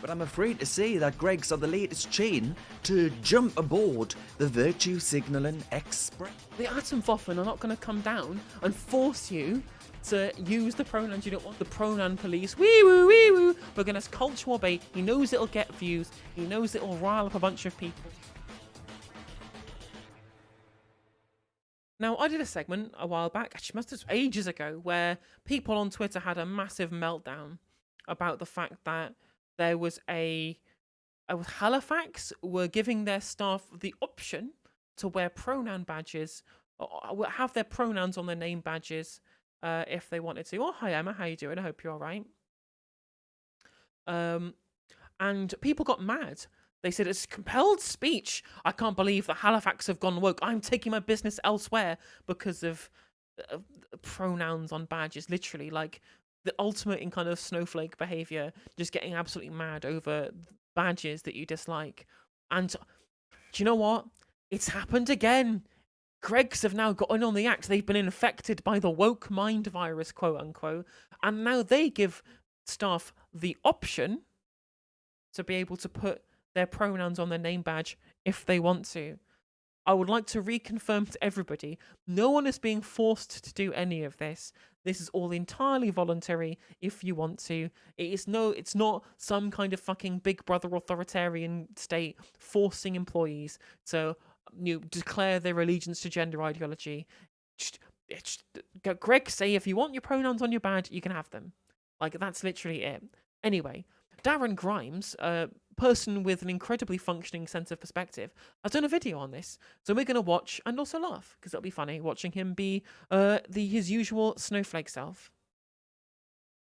but I'm afraid to say that Greggs are the latest chain to jump aboard the Virtue Signalling Express. The Atomwaffen are not going to come down and force you to use the pronouns you don't want. The pronoun police, wee woo, wee woo. We're going to culture war bait. He knows it'll get views. He knows it'll rile up a bunch of people. Now, I did a segment a while back, actually must have been ages ago, where people on Twitter had a massive meltdown about the fact that there was Halifax were giving their staff the option to wear pronoun badges, or have their pronouns on their name badges if they wanted to. Oh, hi Emma, how you doing? I hope you're all right. And people got mad. They said it's compelled speech. I can't believe that Halifax have gone woke. I'm taking my business elsewhere because of pronouns on badges. Literally, like the ultimate in kind of snowflake behavior, just getting absolutely mad over badges that you dislike. And do you know what? It's happened again. Greggs have now gotten on the act. They've been infected by the woke mind virus, quote unquote, and now they give staff the option to be able to put their pronouns on their name badge if they want to. I would like to reconfirm to everybody, no one is being forced to do any of this. This is all entirely voluntary if you want to. It's not some kind of fucking Big Brother authoritarian state forcing employees to declare their allegiance to gender ideology. Greg say if you want your pronouns on your badge, you can have them. Like, that's literally it. Anyway, Darren Grimes, a person with an incredibly functioning sense of perspective, has done a video on this. So we're going to watch and also laugh, because it'll be funny watching him be his usual snowflake self.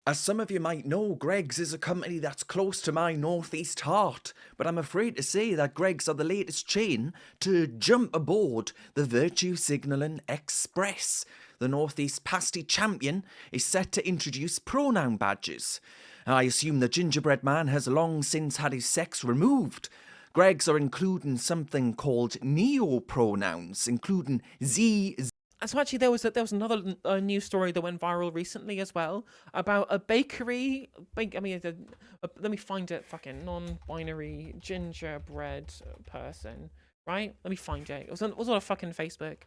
As some of you might know, Greggs is a company that's close to my northeast heart, but I'm afraid to say that Greggs are the latest chain to jump aboard the Virtue Signalling Express. The northeast pasty champion is set to introduce pronoun badges. I assume the gingerbread man has long since had his sex removed. Greggs are including something called neo-pronouns, including Z. So actually, there was another news story that went viral recently as well about a bakery. Let me find it. Fucking non-binary gingerbread person, right? Let me find it. It was on a fucking Facebook.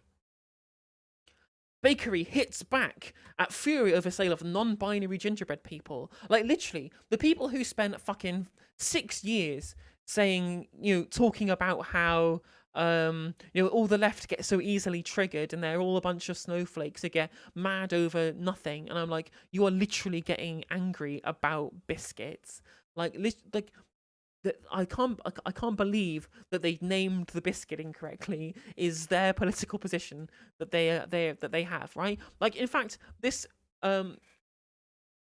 Bakery hits back at fury over sale of non-binary gingerbread people. Like, literally, the people who spent fucking 6 years saying, talking about how, all the left get so easily triggered and they're all a bunch of snowflakes who get mad over nothing. And I'm like, you are literally getting angry about biscuits. I can't believe that they named the biscuit incorrectly is their political position that they have, right? Like, in fact, this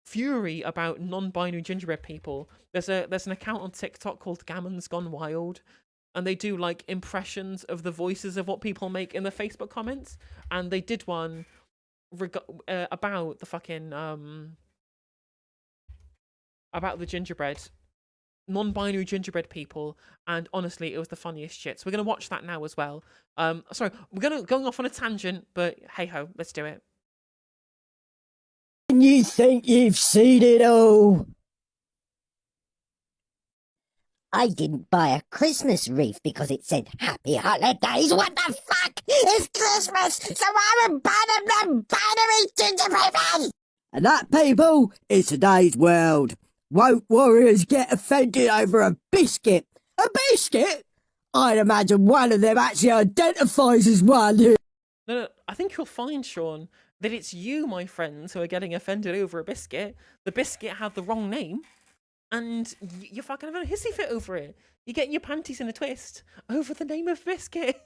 fury about non-binary gingerbread people, there's an account on TikTok called Gammon's Gone Wild, and they do like impressions of the voices of what people make in the Facebook comments, and they did one about the fucking about the gingerbread non-binary gingerbread people, and honestly, it was the funniest shit. So we're going to watch that now as well. Sorry, we're going off on a tangent, but hey-ho, let's do it. You think you've seen it all? I didn't buy a Christmas wreath because it said Happy Holidays. What the fuck? It's Christmas, so I'm a binary gingerbread man! And that, people, is today's world. Woke warriors get offended over a biscuit. A biscuit? I'd imagine one of them actually identifies as one. No, I think you'll find, Sean, that it's you, my friends, who are getting offended over a biscuit. The biscuit had the wrong name, and you're fucking having a hissy fit over it. You're getting your panties in a twist over the name of biscuit.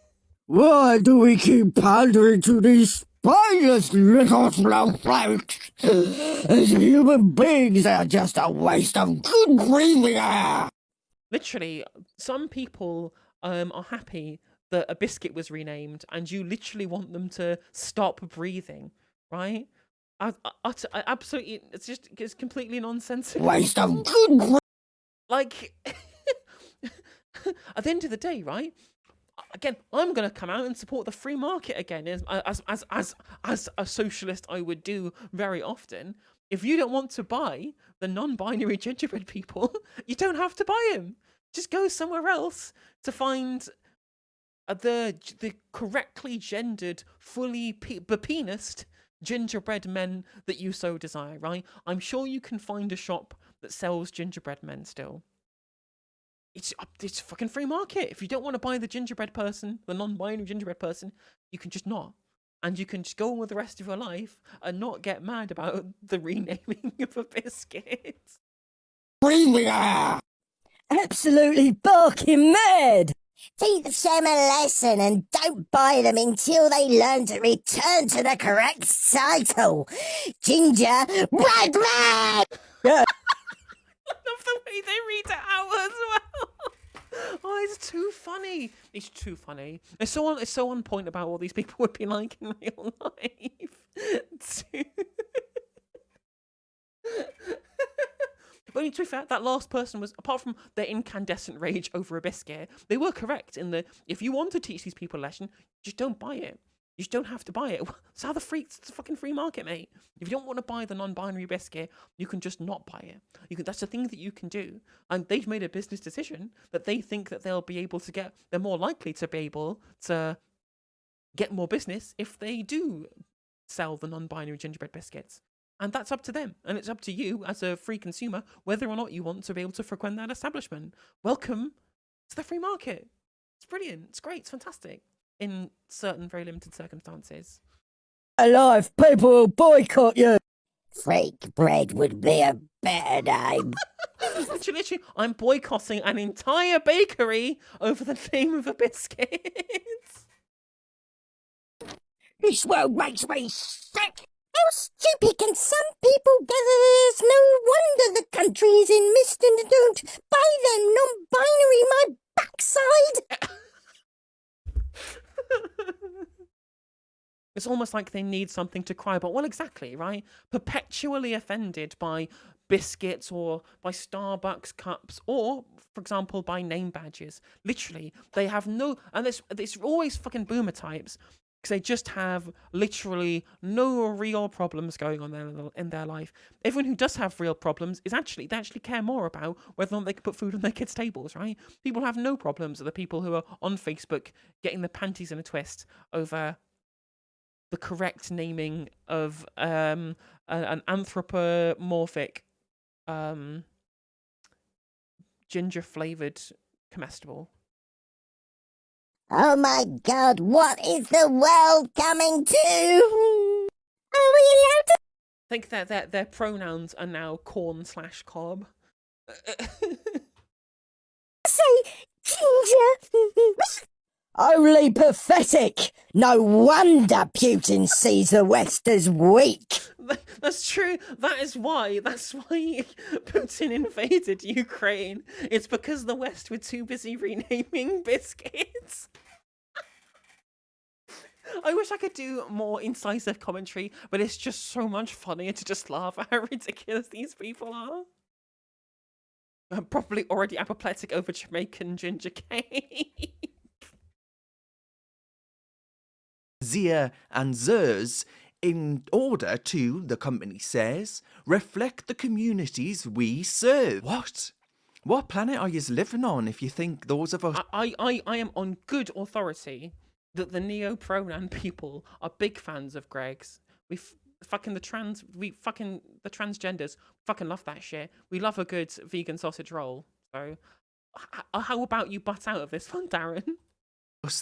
Why do we keep pandering to these spineless little snowflakes? As human beings, they're just a waste of good breathing air. Literally, some people are happy that a biscuit was renamed, and you literally want them to stop breathing, right? I absolutely, it's completely nonsensical. Waste of good breathing. Like, at the end of the day, right? Again, I'm going to come out and support the free market again, as a socialist I would do very often. if you don't want to buy the non-binary gingerbread people, you don't have to buy them. Just go somewhere else to find the correctly gendered, fully penised gingerbread men that you so desire, right? I'm sure you can find a shop that sells gingerbread men still. It's a fucking free market. If you don't want to buy the gingerbread person, the non-binary gingerbread person, you can just not. And you can just go on with the rest of your life and not get mad about the renaming of a biscuit. Absolutely barking mad! Teach them a lesson and don't buy them until they learn to return to the correct title. Ginger bread man! I love the way they read it out as well. Oh, it's too funny. It's too funny. It's so on point about what these people would be like in real life. But I mean, to be fair, that last person was, apart from their incandescent rage over a biscuit, they were correct in that if you want to teach these people a lesson, just don't buy it. You just don't have to buy it. It's how it's a fucking free market, mate. If you don't want to buy the non-binary biscuit, you can just not buy it. That's the thing that you can do. And they've made a business decision that they think that they're more likely to be able to get more business if they do sell the non-binary gingerbread biscuits. And that's up to them. And it's up to you as a free consumer whether or not you want to be able to frequent that establishment. Welcome to the free market. It's brilliant. It's great. It's fantastic. In certain very limited circumstances. Alive, people will boycott you! Freak bread would be a better name. Literally, I'm boycotting an entire bakery over the name of a biscuit. This world makes me sick! How stupid can some people get? There's no wonder the country is in mist and don't buy them non-binary my backside! It's almost like they need something to cry about. Well, exactly, right? Perpetually offended by biscuits or by Starbucks cups or, for example, by name badges. Literally, they have no... And it's always fucking boomer types because they just have literally no real problems going on in their life. Everyone who does have real problems they actually care more about whether or not they can put food on their kids' tables, right? People who have no problems are the people who are on Facebook getting their panties in a twist over the correct naming of an anthropomorphic ginger flavored comestible. Oh my god, what is the world coming to? Are we allowed to I think that their pronouns are now corn/cob. say ginger? Only pathetic! No wonder Putin sees the West as weak! That's true. That's why Putin invaded Ukraine. It's because the West were too busy renaming biscuits. I wish I could do more incisive commentary, but it's just so much funnier to just laugh at how ridiculous these people are. I'm probably already apoplectic over Jamaican ginger cake. Zia and Zers in order to, the company says, reflect the communities we serve. What? What planet are you living on if you think those of us... I am on good authority that the neo-pronoun people are big fans of Greg's. The transgenders fucking love that shit. We love a good vegan sausage roll. So, how about you butt out of this one, Darren?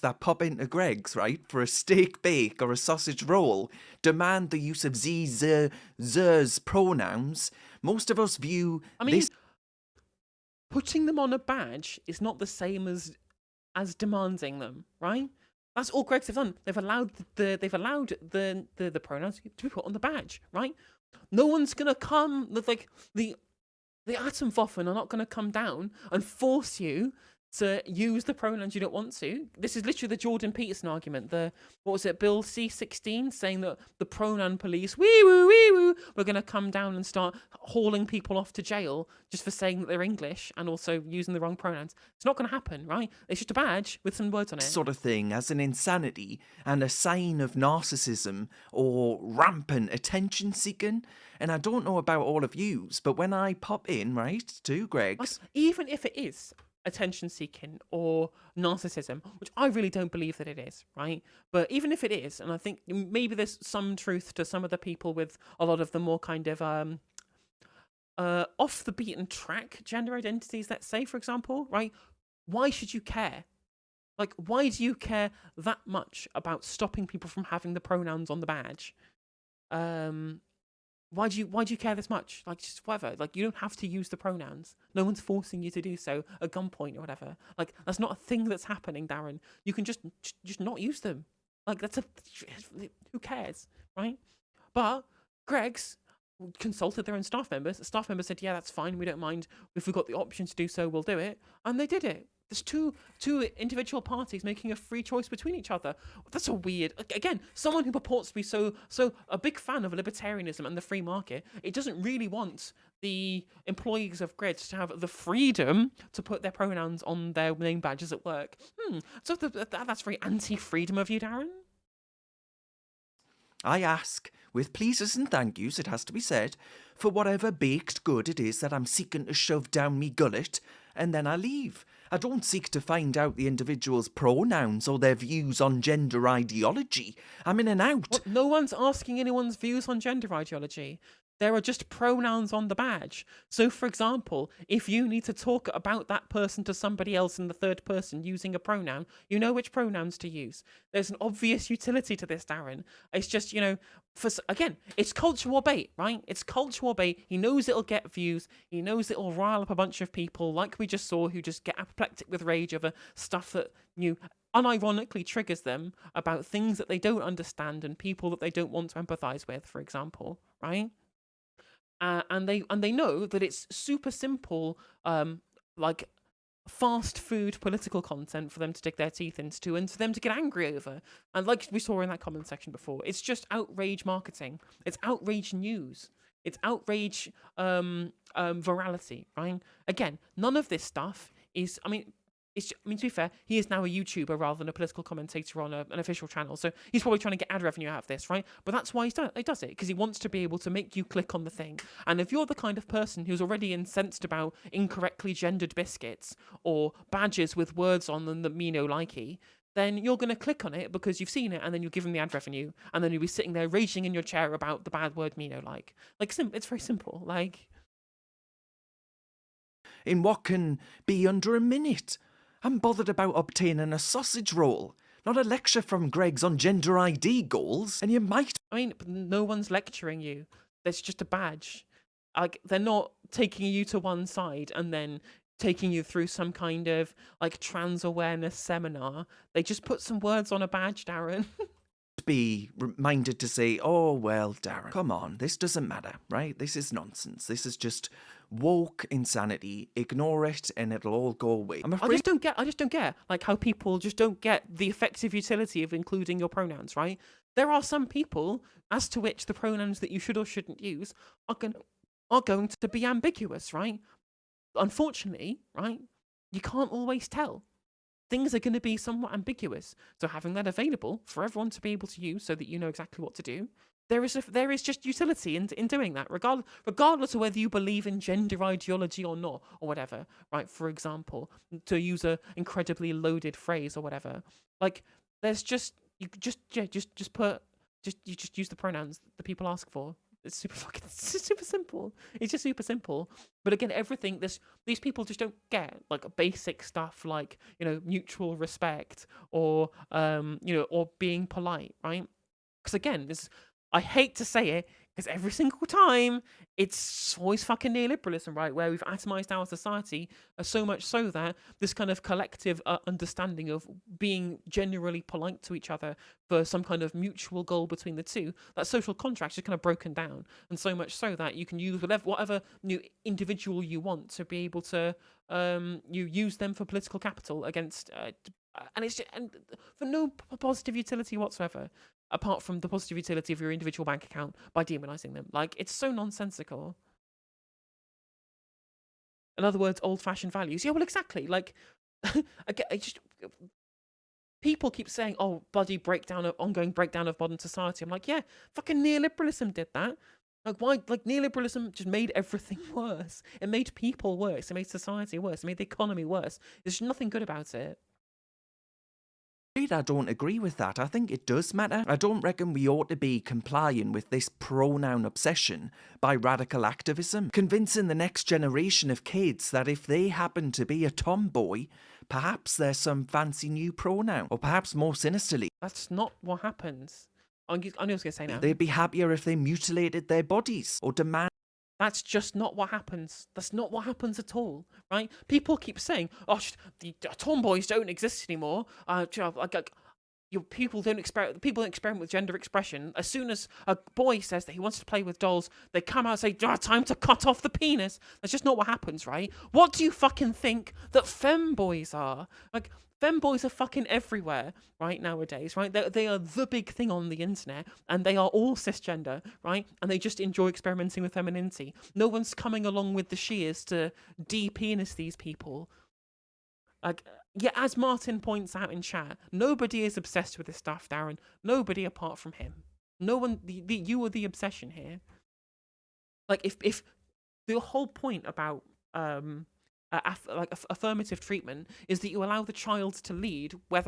that pop into Greg's, right, for a steak bake or a sausage roll, demand the use of zers pronouns, most of us view this... Putting them on a badge is not the same as demanding them, right? That's all Greg's have done. They've allowed the pronouns to be put on the badge, right? No one's gonna come. Like the Atomwaffen are not gonna come down and force you to use the pronouns you don't want to. This is literally the Jordan Peterson argument. What was it, Bill C-16, saying that the pronoun police, wee woo, we're going to come down and start hauling people off to jail just for saying that they're English and also using the wrong pronouns. It's not going to happen, right? It's just a badge with some words on it. Sort of thing as an insanity and a sign of narcissism or rampant attention seeking. And I don't know about all of yous, but when I pop in, right, to Greg's, Even if it is attention seeking or narcissism, which I really don't believe that it is, right? But even if it is, and I think maybe there's some truth to some of the people with a lot of the more kind of off the beaten track gender identities, let's say, for example, right? Why should you care? Like, why do you care that much about stopping people from having the pronouns on the badge? Why do you care this much? Like, just whatever. Like, you don't have to use the pronouns. No one's forcing you to do so at gunpoint or whatever. Like, that's not a thing that's happening, Darren. You can just not use them. Like, who cares, right? But Greg's consulted their own staff members. The staff members said, yeah, that's fine. We don't mind. If we've got the option to do so, we'll do it. And they did it. There's two individual parties making a free choice between each other. That's a weird. Again, someone who purports to be so a big fan of libertarianism and the free market, it doesn't really want the employees of Grids to have the freedom to put their pronouns on their name badges at work. So that's very anti-freedom of you, Darren. I ask, with pleases and thank yous, it has to be said, for whatever baked good it is that I'm seeking to shove down me gullet, and then I leave. I don't seek to find out the individual's pronouns or their views on gender ideology. I'm in and out. What? No one's asking anyone's views on gender ideology. There are just pronouns on the badge. So, for example, if you need to talk about that person to somebody else in the third person using a pronoun, you know which pronouns to use. There's an obvious utility to this, Darren. It's just, again, it's culture war bait, right? It's culture war bait. He knows it'll get views. He knows it'll rile up a bunch of people, like we just saw, who just get apoplectic with rage over stuff that unironically triggers them about things that they don't understand and people that they don't want to empathize with, for example, right? And they know that it's super simple, like fast food political content for them to dig their teeth into and for them to get angry over. And like we saw in that comment section before, it's just outrage marketing. It's outrage news. It's outrage virality, right? Again, none of this stuff is. To be fair, he is now a YouTuber rather than a political commentator on an official channel. So he's probably trying to get ad revenue out of this, right? But that's why he does it, because he wants to be able to make you click on the thing. And if you're the kind of person who's already incensed about incorrectly gendered biscuits or badges with words on them that mean no likey, then you're going to click on it because you've seen it, and then you'll give him the ad revenue, and then you'll be sitting there raging in your chair about the bad word Mino like. It's very simple. Like, in what can be under a minute. I'm bothered about obtaining a sausage roll, not a lecture from Greg's on gender ID goals, and you might... no one's lecturing you. There's just a badge. Like, they're not taking you to one side and then taking you through some kind of, like, trans awareness seminar. They just put some words on a badge, Darren. be reminded to say, oh, well, Darren, come on, this doesn't matter, right? This is nonsense. This is just woke insanity. Ignore it and it'll all go away. I'm afraid... I just don't get, like, how people just don't get the effective utility of including your pronouns, right? There are some people as to which the pronouns that you should or shouldn't use are going to be ambiguous, right? Unfortunately, right, you can't always tell. Things are going to be somewhat ambiguous. So having that available for everyone to be able to use so that you know exactly what to do, there is just utility in doing that, regardless of whether you believe in gender ideology or not, or whatever, right? For example, to use a incredibly loaded phrase or whatever. Like, there's just use the pronouns that people ask for. It's it's super simple. It's just super simple. But again, everything these people just don't get, like, basic stuff like, mutual respect or or being polite, right? Because again, I hate to say it, Because every single time, it's always fucking neoliberalism, right? Where we've atomized our society so much so that this kind of collective understanding of being generally polite to each other for some kind of mutual goal between the two, that social contract is kind of broken down. And so much so that you can use whatever new individual you want to be able to you use them for political capital against and it's just, and for no positive utility whatsoever, apart from the positive utility of your individual bank account by demonizing them. Like, it's so nonsensical. In other words, old-fashioned values. Yeah, well, exactly. Like, I just people keep saying, "Oh, bloody ongoing breakdown of modern society." I'm like, yeah, fucking neoliberalism did that. Like, why? Like, neoliberalism just made everything worse. It made people worse. It made society worse. It made the economy worse. There's nothing good about it. I don't agree with that. I think it does matter. I don't reckon we ought to be complying with this pronoun obsession by radical activism, convincing the next generation of kids that if they happen to be a tomboy, perhaps there's some fancy new pronoun, or perhaps more sinisterly, That's not what happens. I knew I was going to say now. they'd be happier if they mutilated their bodies or demand. That's just not what happens. That's not what happens at all, right? People keep saying, "Oh, the tomboys don't exist anymore." People don't experiment with gender expression. As soon as a boy says that he wants to play with dolls, they come out and say, time to cut off the penis. That's just not what happens, right? What do you fucking think that femboys are? Like, femboys are fucking everywhere, right, nowadays, right? They are the big thing on the internet, and they are all cisgender, right? And they just enjoy experimenting with femininity. No one's coming along with the shears to de-penis these people. Like, yeah, as Martin points out in chat, nobody is obsessed with this stuff, Darren. Nobody apart from him. No one, you are the obsession here. Like, if the whole point about affirmative treatment is that you allow the child to lead where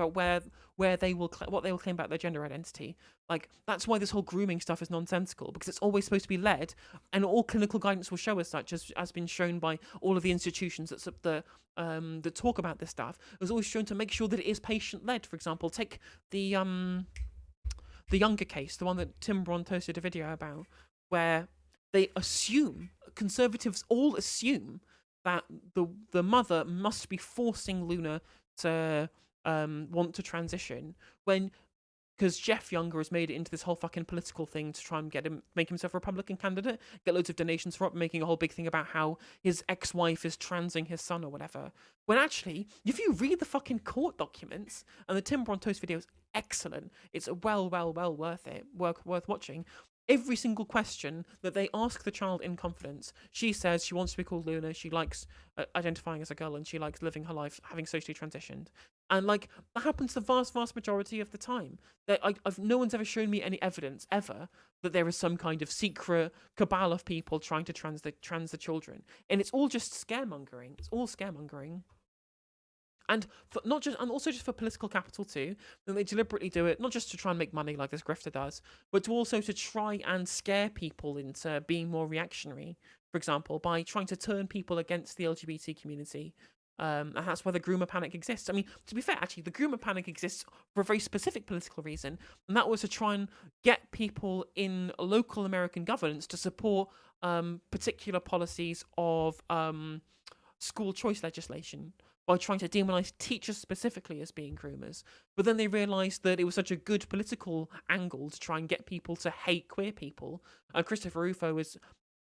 they will what they will claim about their gender identity. Like, that's why this whole grooming stuff is nonsensical, because it's always supposed to be led, and all clinical guidance will show as such, as been shown by all of the institutions that talk about this stuff. It was always shown to make sure that it is patient led. For example, take the younger case, the one that Tim Bron posted a video about, where they assume, conservatives all assume, that the mother must be forcing Luna to want to transition, because Jeff Younger has made it into this whole fucking political thing to try and make himself a Republican candidate, get loads of donations for it, making a whole big thing about how his ex-wife is transing his son or whatever. When actually, if you read the fucking court documents, and the Tim Brontos video is excellent, it's well worth it, worth watching. Every single question that they ask the child in confidence, she says she wants to be called Luna, she likes identifying as a girl, and she likes living her life having socially transitioned. And, like, that happens the vast majority of the time. No one's ever shown me any evidence, ever, that there is some kind of secret cabal of people trying to trans the children. And it's all just scaremongering. It's all scaremongering. And also just for political capital too. Then they deliberately do it, not just to try and make money like this grifter does, but to also to try and scare people into being more reactionary. For example, by trying to turn people against the LGBT community. And that's why the groomer panic exists. I mean, to be fair, actually, the groomer panic exists for a very specific political reason, and that was to try and get people in local American governance to support particular policies of school choice legislation, by trying to demonize teachers specifically as being groomers. But then they realized that it was such a good political angle to try and get people to hate queer people. Christopher Rufo is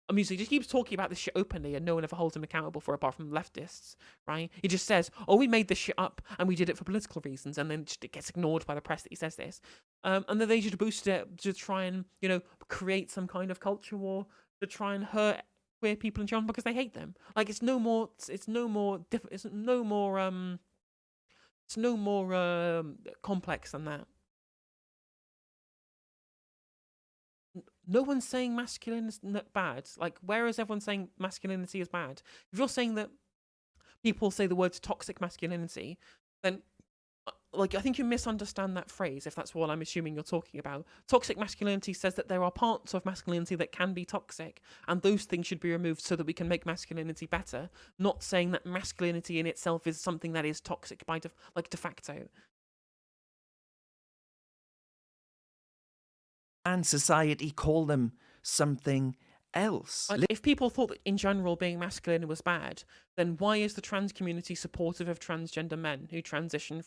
amusing. He just keeps talking about this shit openly, and no one ever holds him accountable for it, apart from leftists, right? He just says, "Oh, we made this shit up and we did it for political reasons," and then it gets ignored by the press that he says this. And then they just boosted it to try and, create some kind of culture war to try and hurt queer people in general because they hate them. Like, it's no more complex than that. No one's saying masculine is bad. Like, where is everyone saying masculinity is bad? If you're saying that people say the words toxic masculinity, then I think you misunderstand that phrase, if that's what I'm assuming you're talking about. Toxic masculinity says that there are parts of masculinity that can be toxic, and those things should be removed so that we can make masculinity better, not saying that masculinity in itself is something that is toxic by de facto. And society call them something else. Like, if people thought that in general being masculine was bad, then why is the trans community supportive of transgender men who transition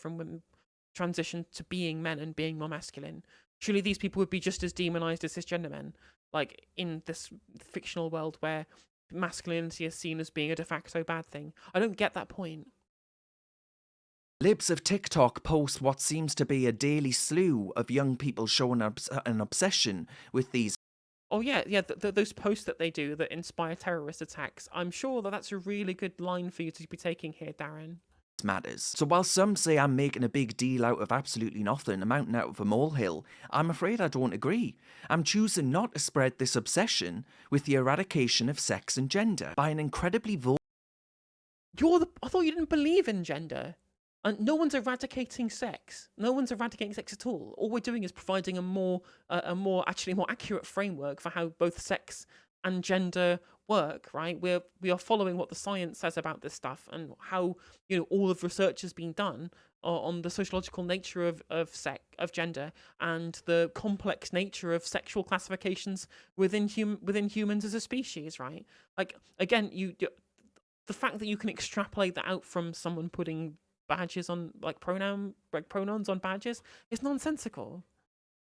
to being men and being more masculine? Surely these people would be just as demonized as cisgender men, like in this fictional world where masculinity is seen as being a de facto bad thing. I don't get that point. Libs of TikTok post what seems to be a daily slew of young people showing an obsession with these Oh yeah, those posts that they do that inspire terrorist attacks. I'm sure that that's a really good line for you to be taking here, Darren. matters. So while some say I'm making a big deal out of absolutely nothing, a mountain out of a molehill, I'm afraid I don't agree. I'm choosing not to spread this obsession with the eradication of sex and gender by an incredibly I thought you didn't believe in gender. And no one's eradicating sex. No one's eradicating sex at all. All we're doing is providing a more accurate framework for how both sex and gender work, right? We are following what the science says about this stuff and how all of research has been done on the sociological nature of gender and the complex nature of sexual classifications within humans as a species, right? Like again, the fact that you can extrapolate that out from someone putting badges on pronouns on badges is nonsensical.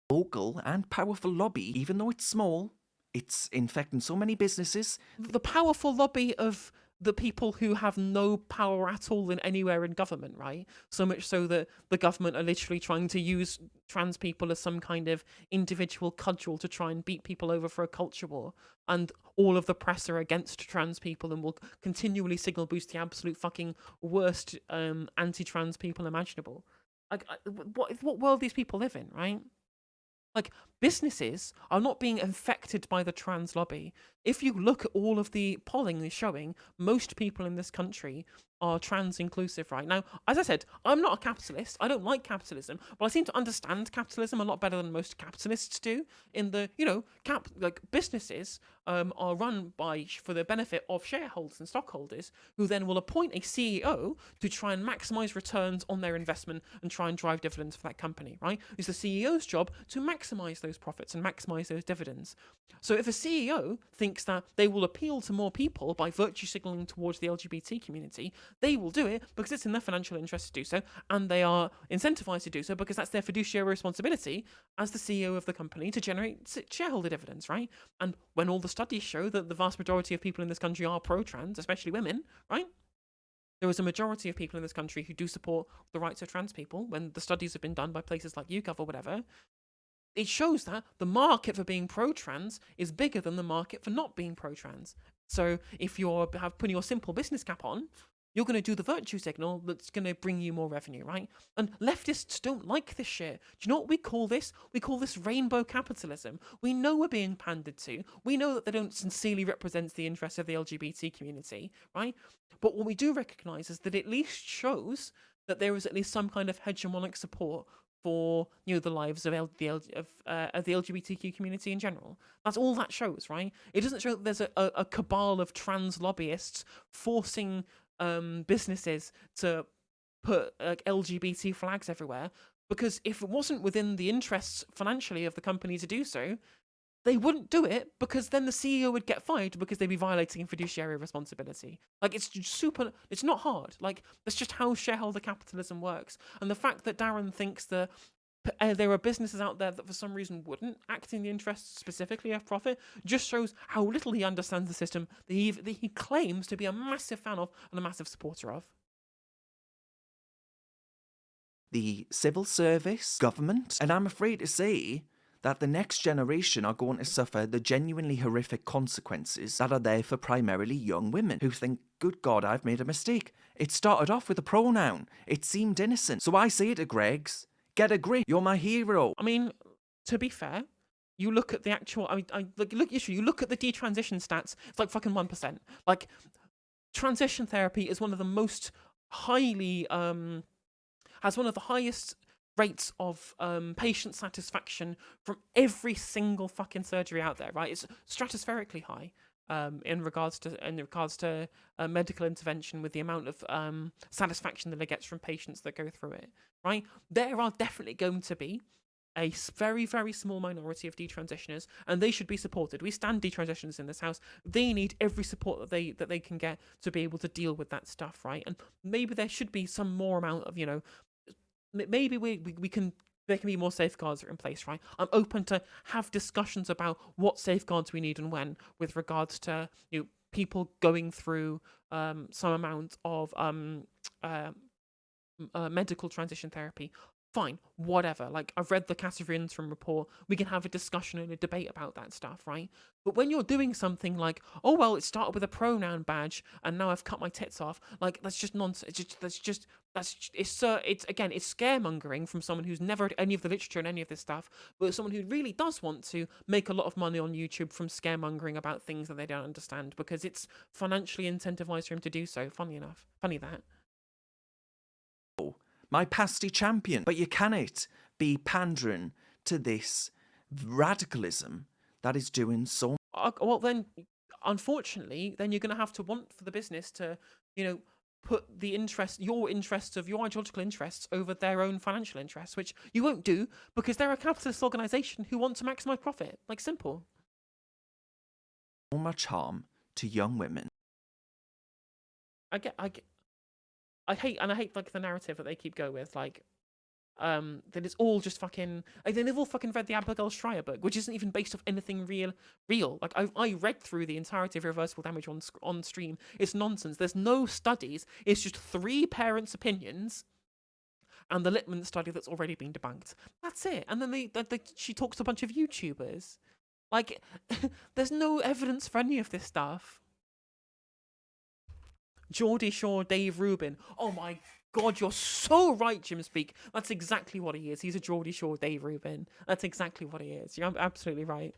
vocal and powerful lobby, even though it's small, it's infecting so many businesses. The powerful lobby of the people who have no power at all in anywhere in government, right? So much so that the government are literally trying to use trans people as some kind of individual cudgel to try and beat people over for a culture war. And all of the press are against trans people and will continually signal boost the absolute fucking worst anti-trans people imaginable. Like, what world these people live in, right? Like, businesses are not being infected by the trans lobby. If you look at all of the polling is showing, most people in this country are trans inclusive right now. As I said, I'm not a capitalist. I don't like capitalism, but I seem to understand capitalism a lot better than most capitalists do. In the businesses are run for the benefit of shareholders and stockholders, who then will appoint a CEO to try and maximize returns on their investment and try and drive dividends for that company. Right? It's the CEO's job to maximize those profits and maximize those dividends. So if a CEO thinks that they will appeal to more people by virtue signaling towards the LGBT community, they will do it because it's in their financial interest to do so, and they are incentivized to do so because that's their fiduciary responsibility as the CEO of the company to generate shareholder dividends, right? And when all the studies show that the vast majority of people in this country are pro-trans, especially women, right? There is a majority of people in this country who do support the rights of trans people when the studies have been done by places like YouGov or whatever. It shows that the market for being pro-trans is bigger than the market for not being pro-trans. So if you're putting your simple business cap on, you're going to do the virtue signal that's going to bring you more revenue, right? And leftists don't like this shit. Do you know what we call this? We call this rainbow capitalism. We know we're being pandered to. We know that they don't sincerely represent the interests of the LGBT community, right? But what we do recognise is that it at least shows that there is at least some kind of hegemonic support for the lives of the LGBTQ community in general. That's all that shows, right? It doesn't show that there's a cabal of trans lobbyists forcing businesses to put LGBT flags everywhere, because if it wasn't within the interests financially of the company to do so, they wouldn't do it, because then the CEO would get fired because they'd be violating fiduciary responsibility. Like, it's not hard. Like, that's just how shareholder capitalism works. And the fact that Darren thinks that there are businesses out there that for some reason wouldn't act in the interests specifically of profit just shows how little he understands the system that he claims to be a massive fan of and a massive supporter of. The civil service, government, and I'm afraid to say that the next generation are going to suffer the genuinely horrific consequences that are there for primarily young women who think, good God, I've made a mistake. It started off with a pronoun. It seemed innocent. So I say to Greggs, get a grip. You're my hero. I mean, to be fair, you look at the actual. You look at the detransition stats. It's like fucking 1%. Like, transition therapy is one of the most highly has one of the highest rates of patient satisfaction from every single fucking surgery out there. Right? It's stratospherically high. In regards to medical intervention, with the amount of satisfaction that it gets from patients that go through it, right? There are definitely going to be a very, very small minority of detransitioners, and they should be supported. We stand detransitioners in this house. They need every support that they can get to be able to deal with that stuff, right? And maybe there should be some more amount of, maybe we can. There can be more safeguards in place, right? I'm open to have discussions about what safeguards we need and when, with regards to people going through some amount of medical transition therapy. Fine, whatever. Like, I've read the Category Interim report. We can have a discussion and a debate about that stuff, right? But when you're doing something like, oh well, it started with a pronoun badge and now I've cut my tits off, like, that's just nonsense. It's again, it's scaremongering from someone who's never read any of the literature and any of this stuff, but someone who really does want to make a lot of money on YouTube from scaremongering about things that they don't understand because it's financially incentivized for him to do so. Funny that. My pasty champion. But you cannot be pandering to this radicalism that is doing so. Well, then, unfortunately, then you're going to have to want for the business to, put your interests of your ideological interests over their own financial interests, which you won't do because they're a capitalist organization who want to maximize profit. Like, simple. So much harm to young women. I hate like the narrative that they keep going with, like, that it's all just fucking. And then they've all fucking read the Abigail Schreier book, which isn't even based off anything real. Like, I read through the entirety of Irreversible Damage on stream. It's nonsense. There's no studies. It's just 3 parents' opinions, and the Littman study that's already been debunked. That's it. And then she talks to a bunch of YouTubers. Like, there's no evidence for any of this stuff. Geordie Shore, Dave Rubin. Oh my God, you're so right, Jim Speak. That's exactly what he is. He's a Geordie Shore, Dave Rubin. That's exactly what he is. You're absolutely right.